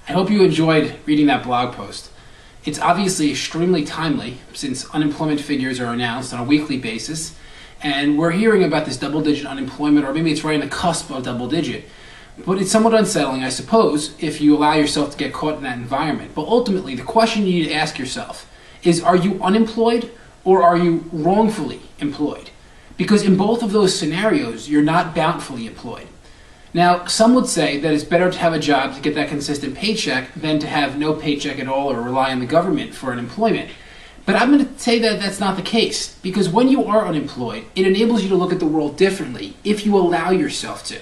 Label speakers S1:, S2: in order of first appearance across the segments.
S1: I hope you enjoyed reading that blog post. It's obviously extremely timely since unemployment figures are announced on a weekly basis, and we're hearing about this double-digit unemployment, or maybe it's right on the cusp of double-digit. But it's somewhat unsettling, I suppose, if you allow yourself to get caught in that environment. But ultimately, the question you need to ask yourself is, are you unemployed or are you wrongfully employed? Because in both of those scenarios, you're not bountifully employed. Now, some would say that it's better to have a job to get that consistent paycheck than to have no paycheck at all or rely on the government for unemployment. But I'm going to say that that's not the case, because when you are unemployed, it enables you to look at the world differently if you allow yourself to.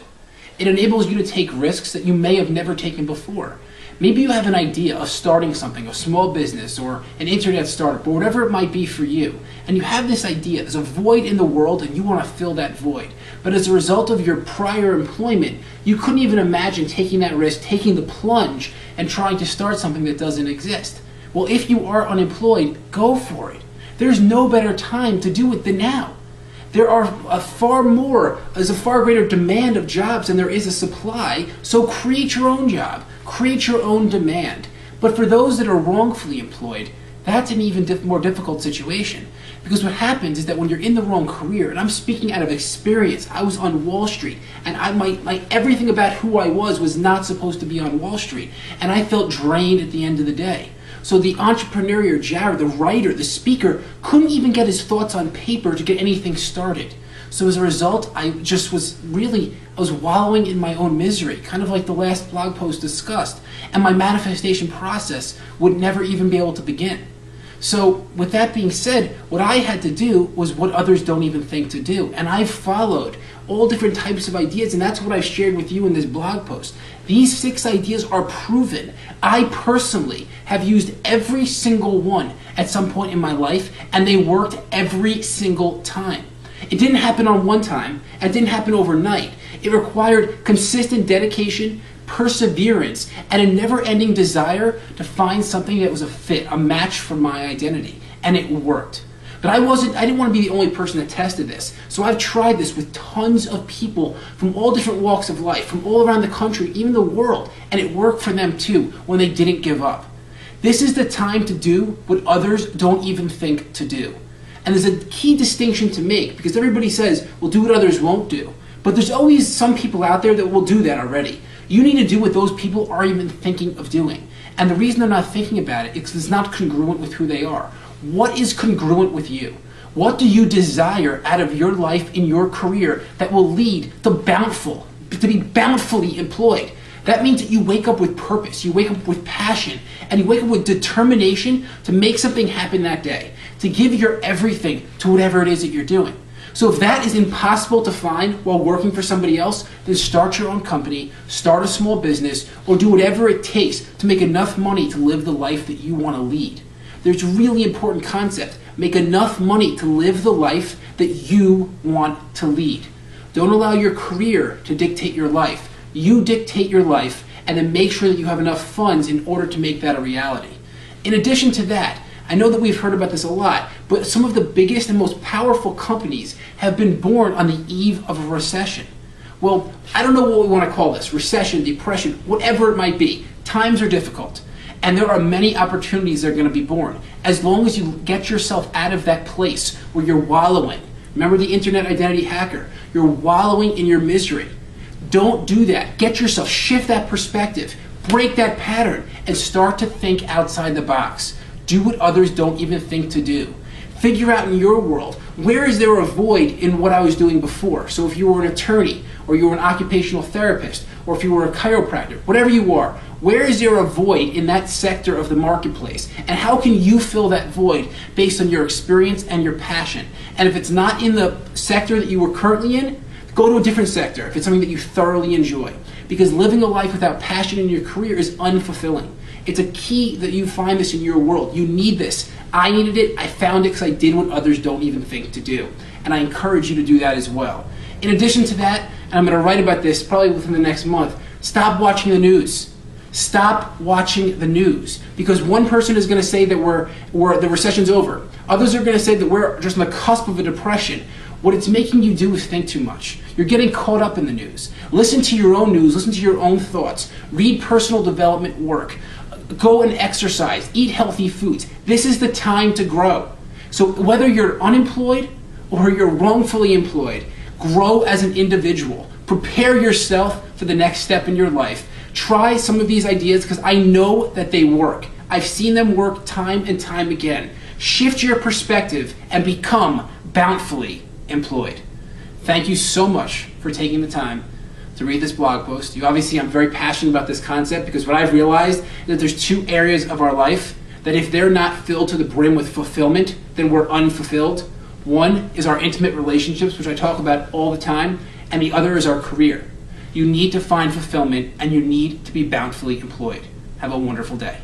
S1: It enables you to take risks that you may have never taken before. Maybe you have an idea of starting something, a small business or an internet startup or whatever it might be for you. And you have this idea, there's a void in the world and you want to fill that void. But as a result of your prior employment, you couldn't even imagine taking that risk, taking the plunge and trying to start something that doesn't exist. Well, if you are unemployed, go for it. There's no better time to do it than now. There's a far greater demand of jobs than there is a supply, so create your own job, create your own demand. But for those that are wrongfully employed, that's an even more difficult situation. Because what happens is that when you're in the wrong career, and I'm speaking out of experience, I was on Wall Street, and everything about who I was not supposed to be on Wall Street, and I felt drained at the end of the day. So the entrepreneur, Jared, the writer, the speaker, couldn't even get his thoughts on paper to get anything started. So as a result, I was wallowing in my own misery, kind of like the last blog post discussed, and my manifestation process would never even be able to begin. So with that being said, what I had to do was what others don't even think to do. And I've followed all different types of ideas, and that's what I've shared with you in this blog post. These 6 ideas are proven. I personally have used every single one at some point in my life, and they worked every single time. It didn't happen on one time, and it didn't happen overnight. It required consistent dedication, perseverance, and a never-ending desire to find something that was a fit, a match for my identity, and it worked. But I didn't want to be the only person that tested this. So I've tried this with tons of people from all different walks of life, from all around the country, even the world, and it worked for them too when they didn't give up. This is the time to do what others don't even think to do. And there's a key distinction to make, because everybody says, well, do what others won't do. But there's always some people out there that will do that already. You need to do what those people are even thinking of doing. And the reason they're not thinking about it is because it's not congruent with who they are. What is congruent with you? What do you desire out of your life in your career that will lead to be bountifully employed? That means that you wake up with purpose, you wake up with passion, and you wake up with determination to make something happen that day, to give your everything to whatever it is that you're doing. So if that is impossible to find while working for somebody else, then start your own company, start a small business, or do whatever it takes to make enough money to live the life that you want to lead. There's a really important concept. Make enough money to live the life that you want to lead. Don't allow your career to dictate your life. You dictate your life, and then make sure that you have enough funds in order to make that a reality. In addition to that, I know that we've heard about this a lot, but some of the biggest and most powerful companies have been born on the eve of a recession. Well, I don't know what we want to call this, recession, depression, whatever it might be. Times are difficult, and there are many opportunities that are going to be born. As long as you get yourself out of that place where you're wallowing. Remember the internet identity hacker? You're wallowing in your misery. Don't do that. Get yourself, shift that perspective, break that pattern, and start to think outside the box. Do what others don't even think to do. Figure out in your world, where is there a void in what I was doing before? So if you were an attorney, or you were an occupational therapist, or if you were a chiropractor, whatever you are, where is there a void in that sector of the marketplace? And how can you fill that void based on your experience and your passion? And if it's not in the sector that you were currently in, go to a different sector if it's something that you thoroughly enjoy. Because living a life without passion in your career is unfulfilling. It's a key that you find this in your world. You need this. I needed it. I found it because I did what others don't even think to do. And I encourage you to do that as well. In addition to that, and I'm going to write about this probably within the next month, stop watching the news. Stop watching the news. Because one person is going to say that the recession's over. Others are going to say that we're just on the cusp of a depression. What it's making you do is think too much. You're getting caught up in the news. Listen to your own news, listen to your own thoughts. Read personal development work. Go and exercise. Eat healthy foods. This is the time to grow. So whether you're unemployed or you're wrongfully employed, grow as an individual. Prepare yourself for the next step in your life. Try some of these ideas because I know that they work. I've seen them work time and time again. Shift your perspective and become bountifully employed. Thank you so much for taking the time to read this blog post. You obviously, I'm very passionate about this concept because what I've realized is that there's two areas of our life that if they're not filled to the brim with fulfillment, then we're unfulfilled. One is our intimate relationships, which I talk about all the time, and the other is our career. You need to find fulfillment and you need to be bountifully employed. Have a wonderful day.